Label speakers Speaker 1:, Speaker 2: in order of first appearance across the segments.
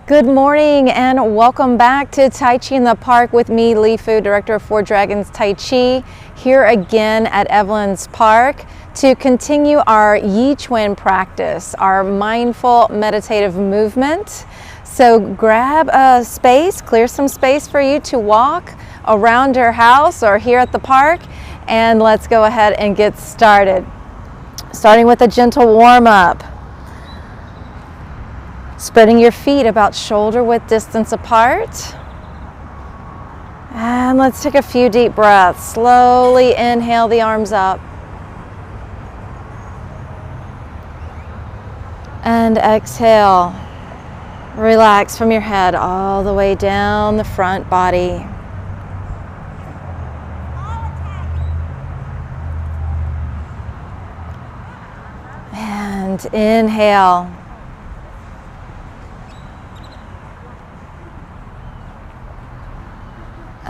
Speaker 1: Good morning and welcome back to Tai Chi in the Park with me, Li Fu, Director of Four Dragons Tai Chi, here again at Evelyn's Park to continue our Yi Chuan practice, our mindful meditative movement. So grab a space, clear some space for you to walk around your house or here at the park, and let's go ahead and get started. Starting with a gentle warm-up. Spreading your feet about shoulder width distance apart. And let's take a few deep breaths. Slowly inhale the arms up. And exhale. Relax from your head all the way down the front body. And inhale.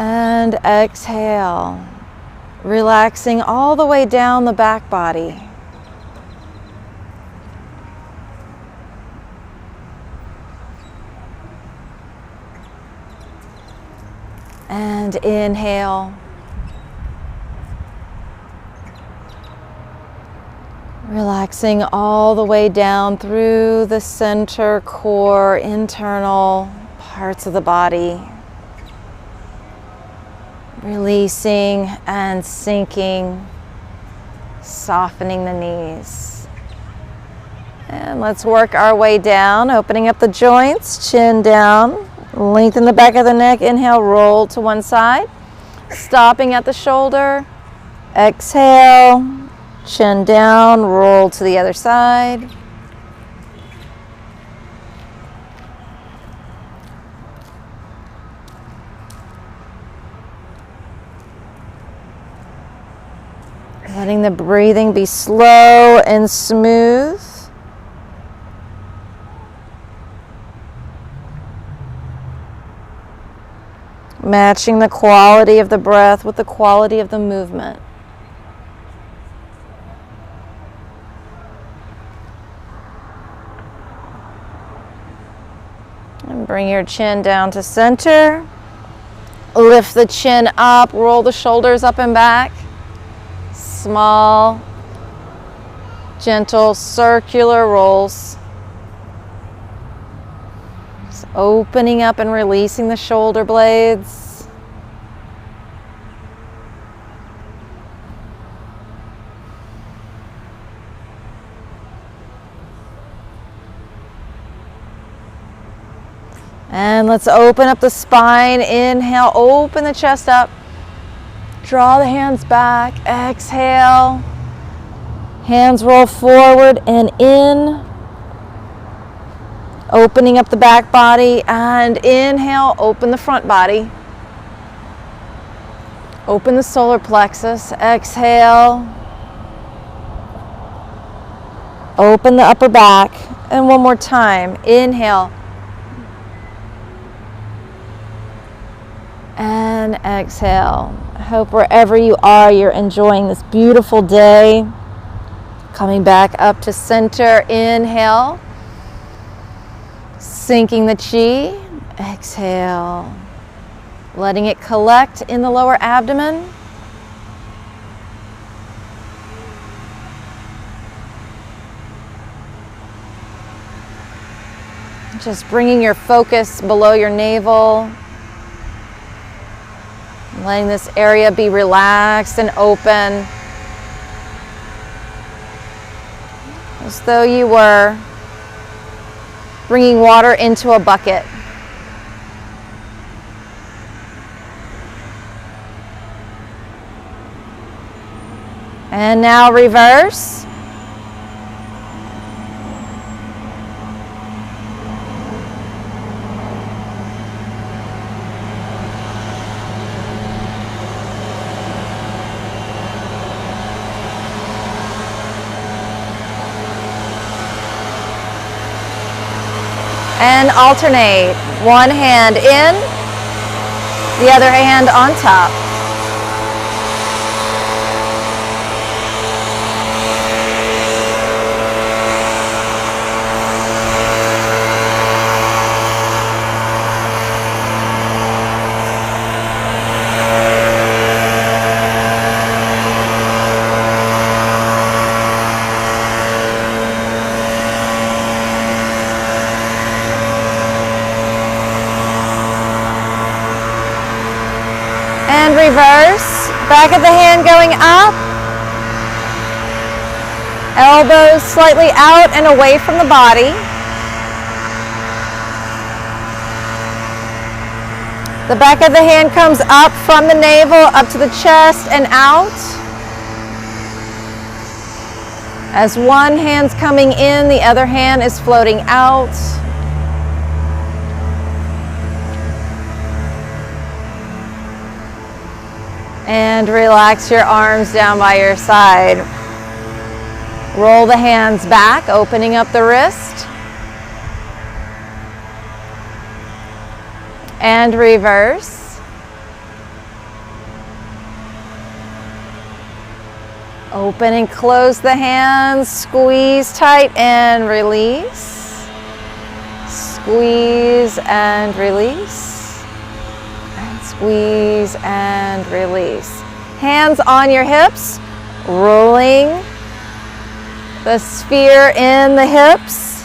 Speaker 1: And exhale, relaxing all the way down the back body. And inhale. Relaxing all the way down through the center, core, internal parts of the body. Releasing and sinking, softening the knees. And let's work our way down, opening up the joints, chin down, lengthen the back of the neck, inhale, roll to one side, stopping at the shoulder, exhale, chin down, roll to the other side. Letting the breathing be slow and smooth. Matching the quality of the breath with the quality of the movement. And bring your chin down to center. Lift the chin up, roll the shoulders up and back. Small, gentle, circular rolls. Just opening up and releasing the shoulder blades. And let's open up the spine. Inhale, open the chest up. Draw the hands back, exhale, hands roll forward and in, opening up the back body, and inhale, open the front body, open the solar plexus, exhale, open the upper back, and one more time, inhale, and exhale. I hope wherever you are, you're enjoying this beautiful day. Coming back up to center, inhale. Sinking the chi, exhale. Letting it collect in the lower abdomen. Just bringing your focus below your navel. Letting this area be relaxed and open, as though you were bringing water into a bucket. And now reverse. And alternate. One hand in, the other hand on top. reverse. Back of the hand going up. Elbows slightly out and away from the body. The back of the hand comes up from the navel, up to the chest and out. As one hand's coming in, the other hand is floating out. And relax your arms down by your side. Roll the hands back, opening up the wrist. And reverse. Open and close the hands, squeeze tight and release. Squeeze and release. And squeeze and release. Hands on your hips, rolling the sphere in the hips.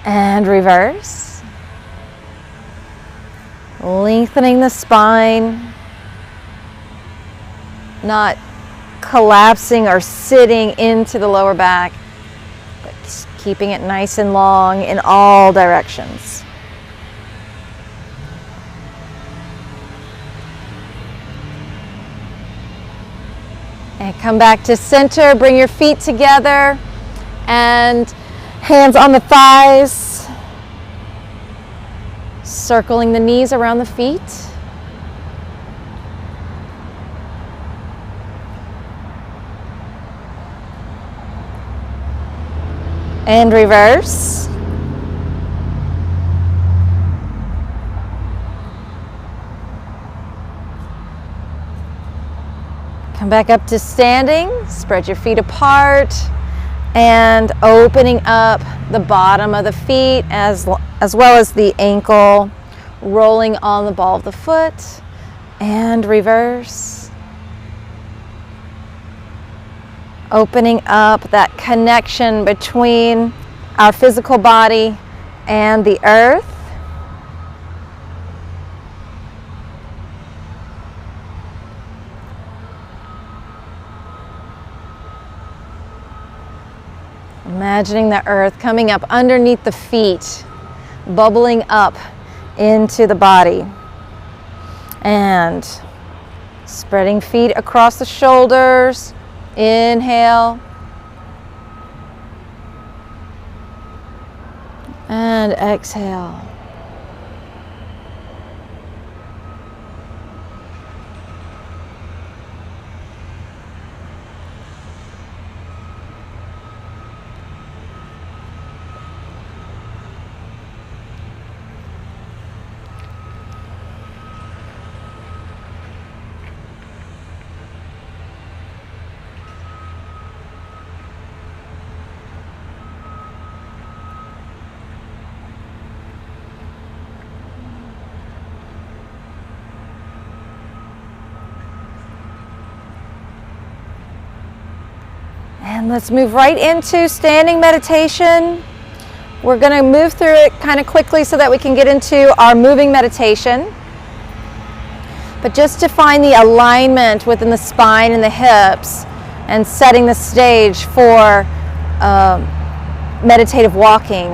Speaker 1: And reverse. Lengthening the spine, not collapsing or sitting into the lower back, but just keeping it nice and long in all directions. And come back to center, bring your feet together and hands on the thighs, circling the knees around the feet. And reverse. Come back up to standing, spread your feet apart. And opening up the bottom of the feet as well as the ankle, rolling on the ball of the foot, and reverse. Opening up that connection between our physical body and the earth. Imagining the earth coming up underneath the feet, bubbling up into the body. And spreading feet across the shoulders. Inhale. And exhale. And let's move right into standing meditation. We're going to move through it kind of quickly so that we can get into our moving meditation. But just to find the alignment within the spine and the hips and setting the stage for meditative walking.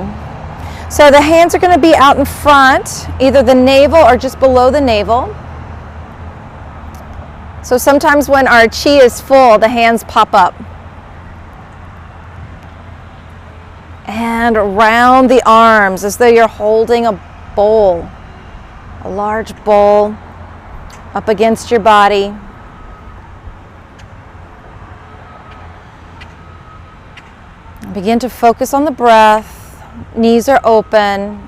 Speaker 1: So the hands are going to be out in front, either the navel or just below the navel. So sometimes when our chi is full, the hands pop up. And around the arms as though you're holding a bowl, a large bowl up against your body. Begin to focus on the breath. Knees are open,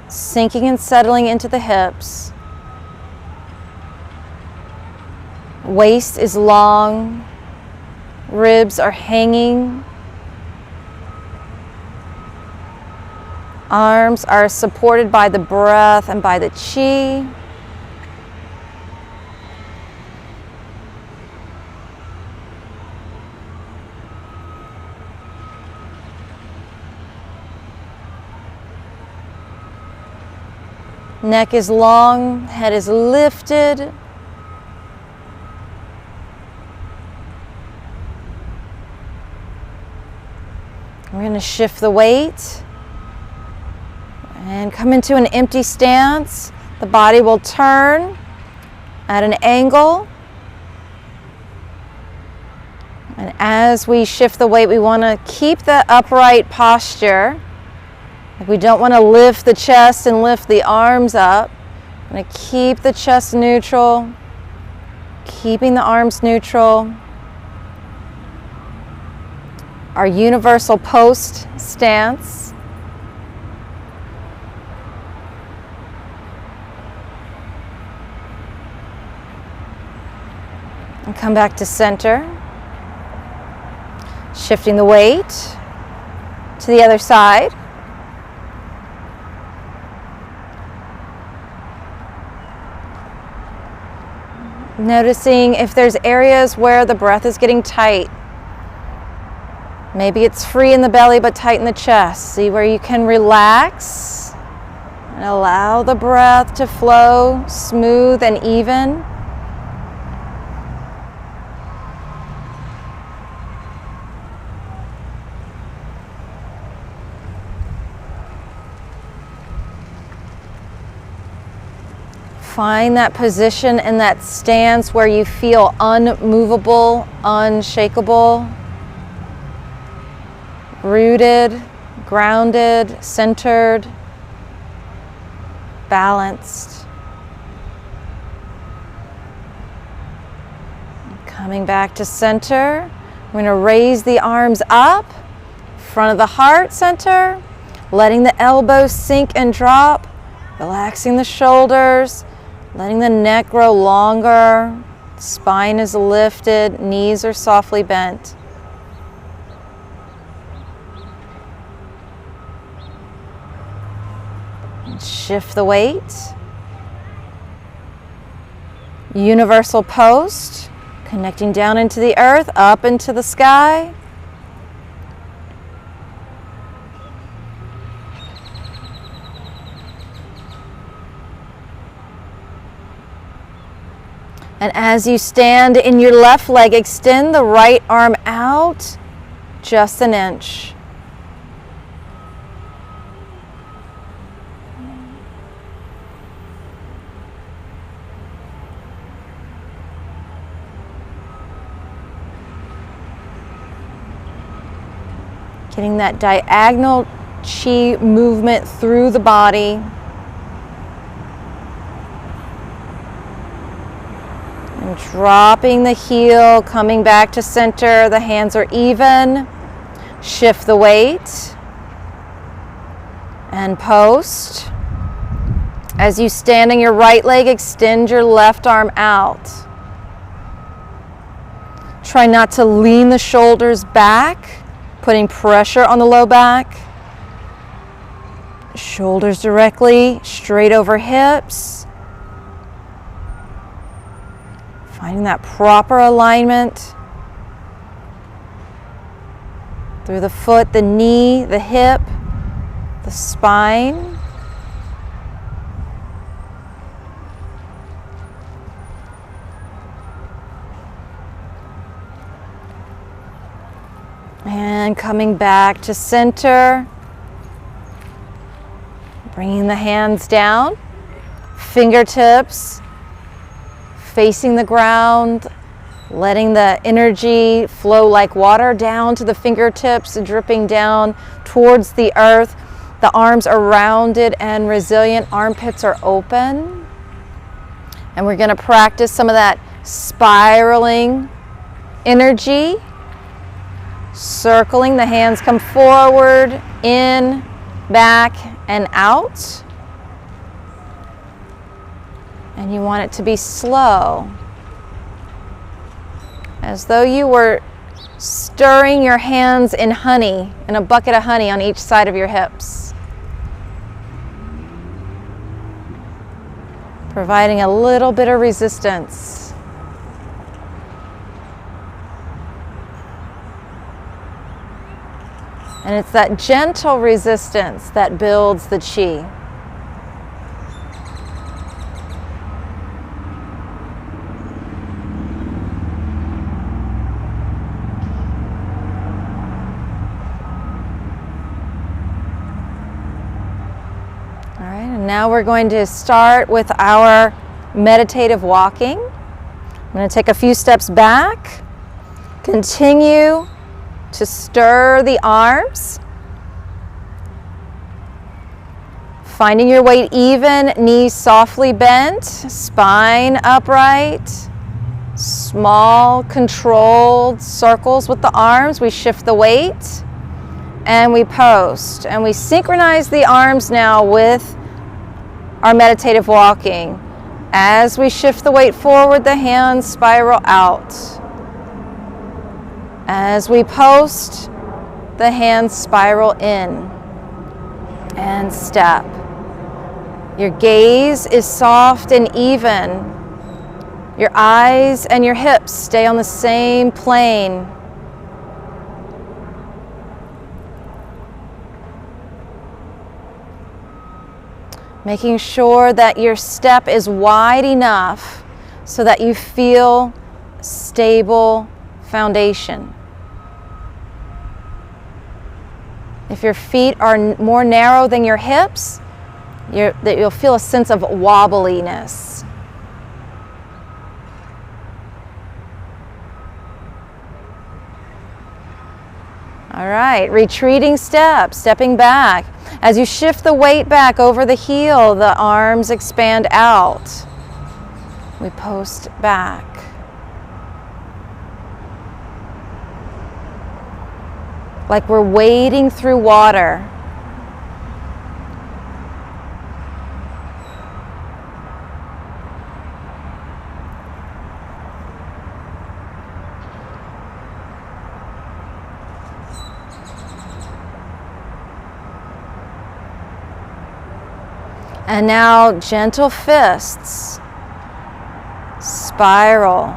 Speaker 1: sinking and settling into the hips. Waist is long, ribs are hanging. Arms are supported by the breath and by the chi. Neck is long, head is lifted. We're going to shift the weight and come into an empty stance. The body will turn at an angle. And as we shift the weight, we want to keep the upright posture. We don't want to lift the chest and lift the arms up. We're going to keep the chest neutral, keeping the arms neutral. Our universal post stance. And come back to center. Shifting the weight to the other side. Noticing if there's areas where the breath is getting tight. Maybe it's free in the belly but tight in the chest. See where you can relax and allow the breath to flow smooth and even. Find that position and that stance where you feel unmovable, unshakable, rooted, grounded, centered, balanced. Coming back to center. We're going to raise the arms up, front of the heart center, letting the elbows sink and drop, relaxing the shoulders. Letting the neck grow longer, spine is lifted, knees are softly bent. And shift the weight. Universal post, connecting down into the earth, up into the sky. And as you stand in your left leg, extend the right arm out just an inch. Getting that diagonal chi movement through the body. And dropping the heel, coming back to center, the hands are even. Shift the weight and post. As you stand on your right leg, extend your left arm out. Try not to lean the shoulders back, putting pressure on the low back. Shoulders directly straight over hips. Finding that proper alignment through the foot, the knee, the hip, the spine. And coming back to center. Bringing the hands down, fingertips facing the ground, letting the energy flow like water down to the fingertips, dripping down towards the earth. The arms are rounded and resilient, armpits are open. And we're going to practice some of that spiraling energy. Circling, the hands come forward, in, back, and out. And you want it to be slow, as though you were stirring your hands in honey, in a bucket of honey on each side of your hips. Providing a little bit of resistance. And it's that gentle resistance that builds the chi. Now we're going to start with our meditative walking. I'm going to take a few steps back. Continue to stir the arms. Finding your weight even, knees softly bent, spine upright. Small, controlled circles with the arms. We shift the weight and we post. And we synchronize the arms now with our meditative walking. As we shift the weight forward, the hands spiral out. As we post, the hands spiral in and step. Your gaze is soft and even. Your eyes and your hips stay on the same plane. Making sure that your step is wide enough so that you feel stable foundation. If your feet are more narrow than your hips, you'll feel a sense of wobbliness. All right, retreating step, stepping back. As you shift the weight back over the heel, the arms expand out. We post back. Like we're wading through water. And now gentle fists, spiral.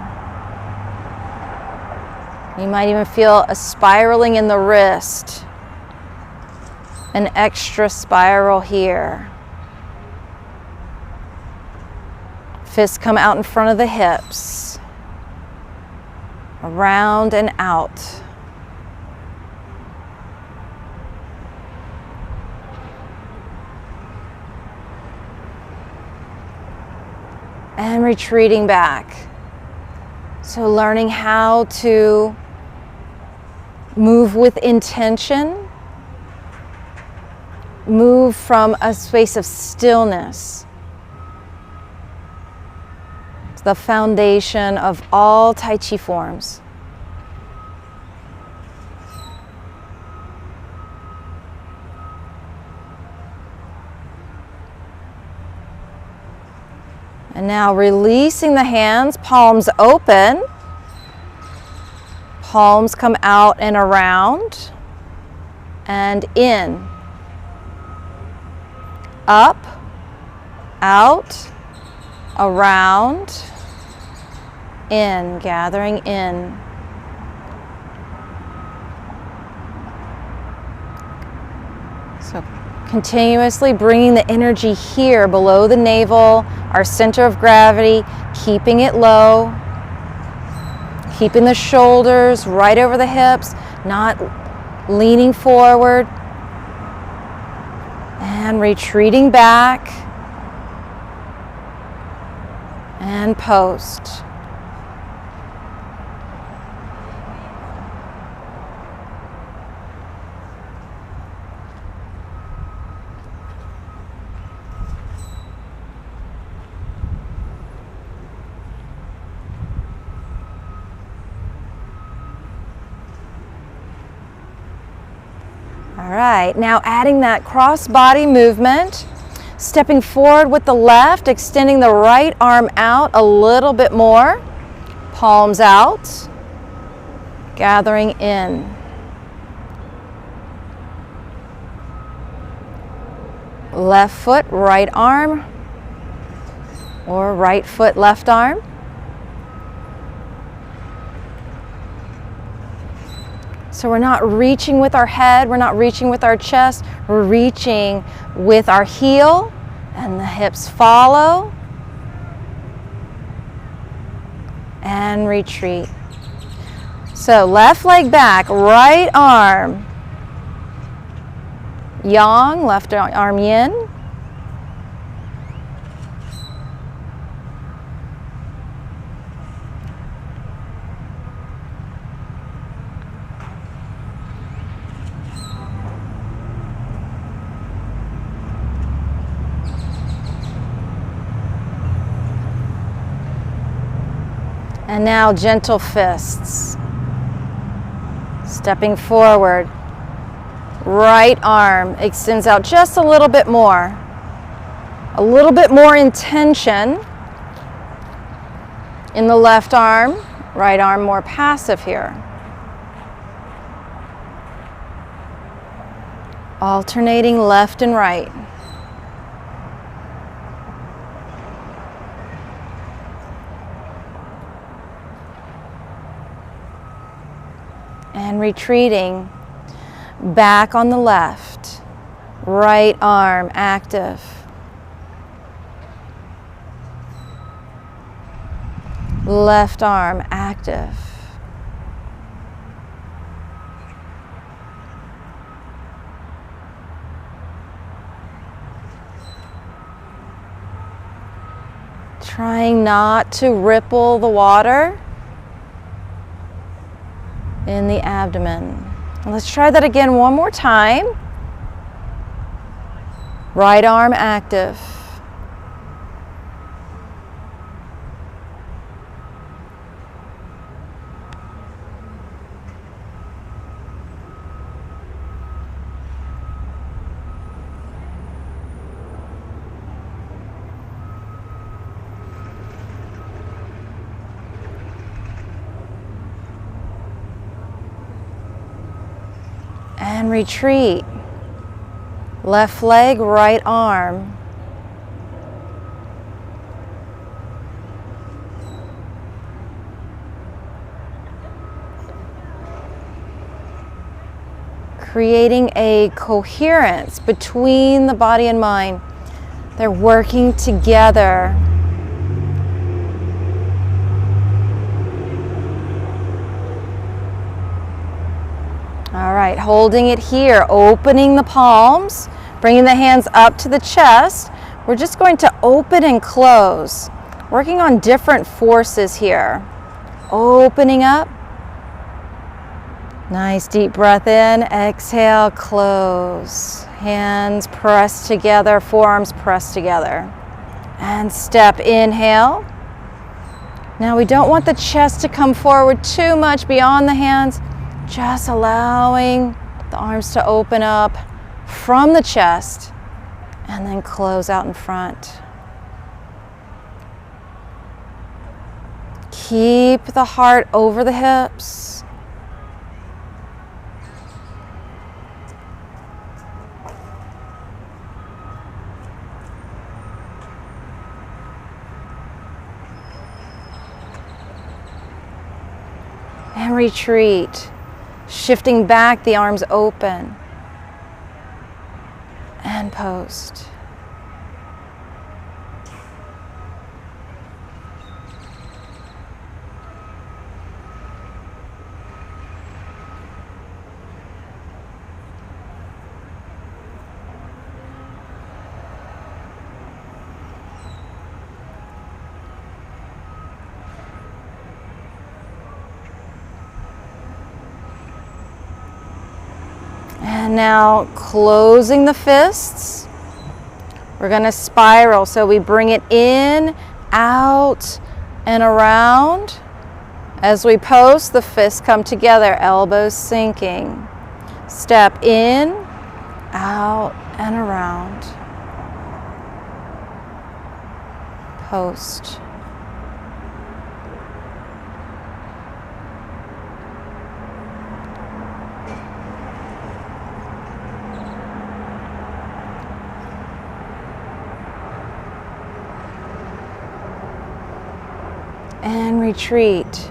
Speaker 1: You might even feel a spiraling in the wrist, an extra spiral here. Fists come out in front of the hips, around and out. And retreating back. So learning how to move with intention, move from a space of stillness. It's the foundation of all Tai Chi forms. And now releasing the hands, palms open. Palms come out and around and in. Up, out, around, in, gathering in. So continuously bringing the energy here below the navel, our center of gravity, keeping it low, keeping the shoulders right over the hips, not leaning forward, and retreating back, and post. All right, now adding that cross body movement, stepping forward with the left, extending the right arm out a little bit more, palms out, gathering in. Left foot, right arm, or right foot, left arm. So we're not reaching with our head, we're not reaching with our chest, we're reaching with our heel, and the hips follow, and retreat. So left leg back, right arm yang, left arm yin, And now gentle fists. Stepping forward. Right arm extends out just a little bit more. A little bit more intention in the left arm. Right arm more passive here. Alternating left and right. And retreating back on the left. Right arm active. Left arm active. Trying not to ripple the water in the abdomen. And let's try that again one more time. Right arm active. And retreat. Left leg, right arm. Creating a coherence between the body and mind. They're working together. All right, holding it here, opening the palms, bringing the hands up to the chest. We're just going to open and close, working on different forces here. Opening up. Nice deep breath in, exhale, close. Hands pressed together, forearms pressed together. And step, inhale. Now we don't want the chest to come forward too much beyond the hands. Just allowing the arms to open up from the chest and then close out in front. Keep the heart over the hips. And retreat. Shifting back, the arms open. And post. And now closing the fists. We're going to spiral. So we bring it in, out, and around. As we post, the fists come together, elbows sinking. Step in, out, and around. Post. And retreat.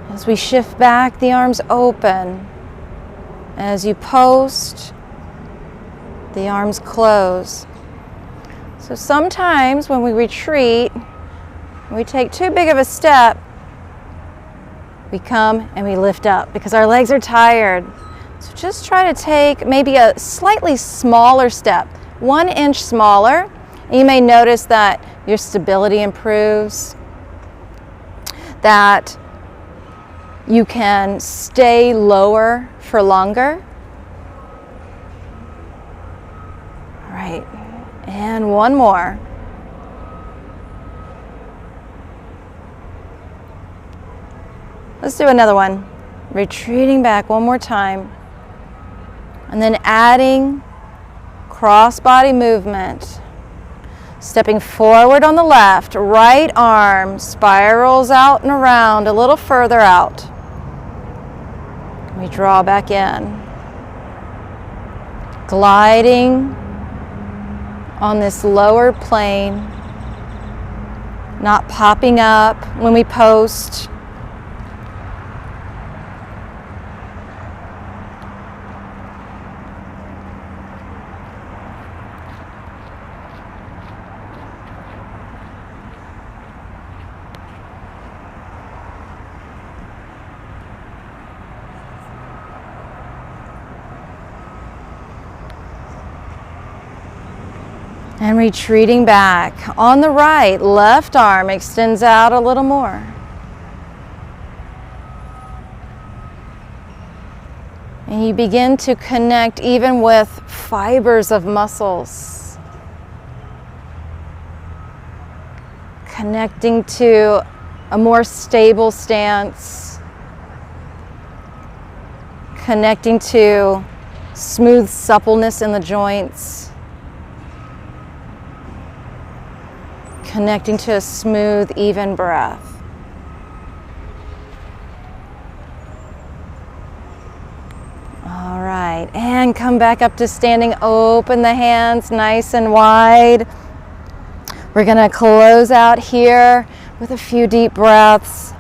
Speaker 1: As we shift back, the arms open. As you post, the arms close. So sometimes when we retreat, we take too big of a step, we come and we lift up because our legs are tired. So just try to take maybe a slightly smaller step, 1 inch smaller. And you may notice that your stability improves, that you can stay lower for longer. All right, and one more. Let's do another one. Retreating back one more time. And then adding cross-body movement. Stepping forward on the left, right arm spirals out and around, a little further out. We draw back in. Gliding on this lower plane, not popping up when we post. And retreating back. On the right, left arm extends out a little more. And you begin to connect even with fibers of muscles. Connecting to a more stable stance. Connecting to smooth suppleness in the joints. Connecting to a smooth, even breath. All right, and come back up to standing. Open the hands nice and wide. We're gonna close out here with a few deep breaths.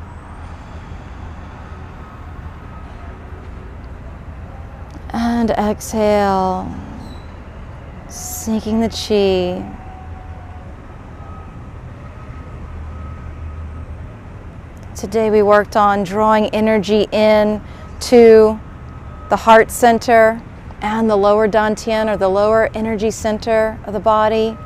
Speaker 1: And exhale, sinking the chi. Today we worked on drawing energy in to the heart center and the lower dantian, or the lower energy center of the body.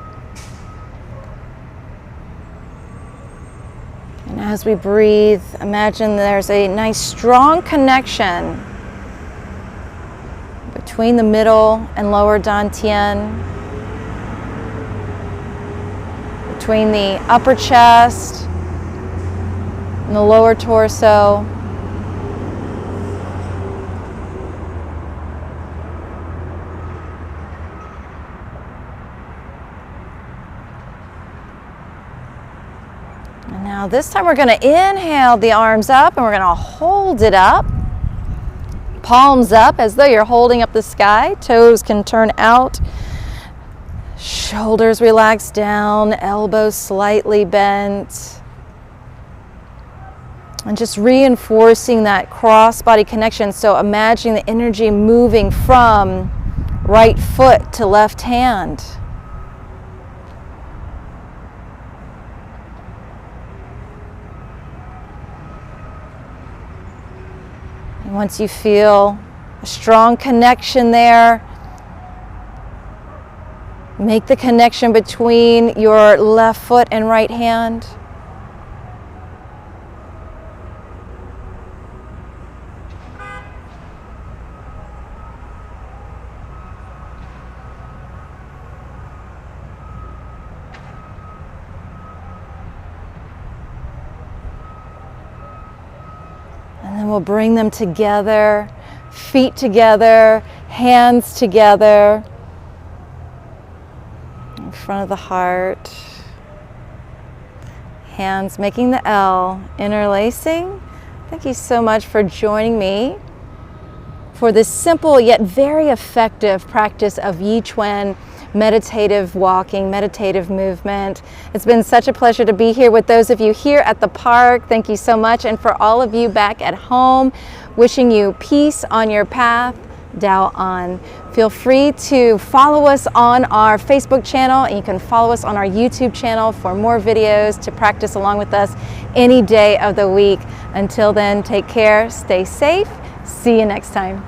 Speaker 1: And as we breathe, imagine there's a nice strong connection between the middle and lower dantian, between the upper chest and the lower torso. And now this time we're going to inhale the arms up, and we're going to hold it up. Palms up as though you're holding up the sky. Toes can turn out. Shoulders relax down, elbows slightly bent. And just reinforcing that cross-body connection. So imagining the energy moving from right foot to left hand. And once you feel a strong connection there, make the connection between your left foot and right hand. And then we'll bring them together, feet together, hands together, in front of the heart. Hands making the L, interlacing. Thank you so much for joining me for this simple yet very effective practice of Yi Chuan meditative walking, meditative movement. It's been such a pleasure to be here with those of you here at the park. Thank you so much. And for all of you back at home, wishing you peace on your path, Dao An. Feel free to follow us on our Facebook channel, and you can follow us on our YouTube channel for more videos to practice along with us any day of the week. Until then, take care, stay safe. See you next time.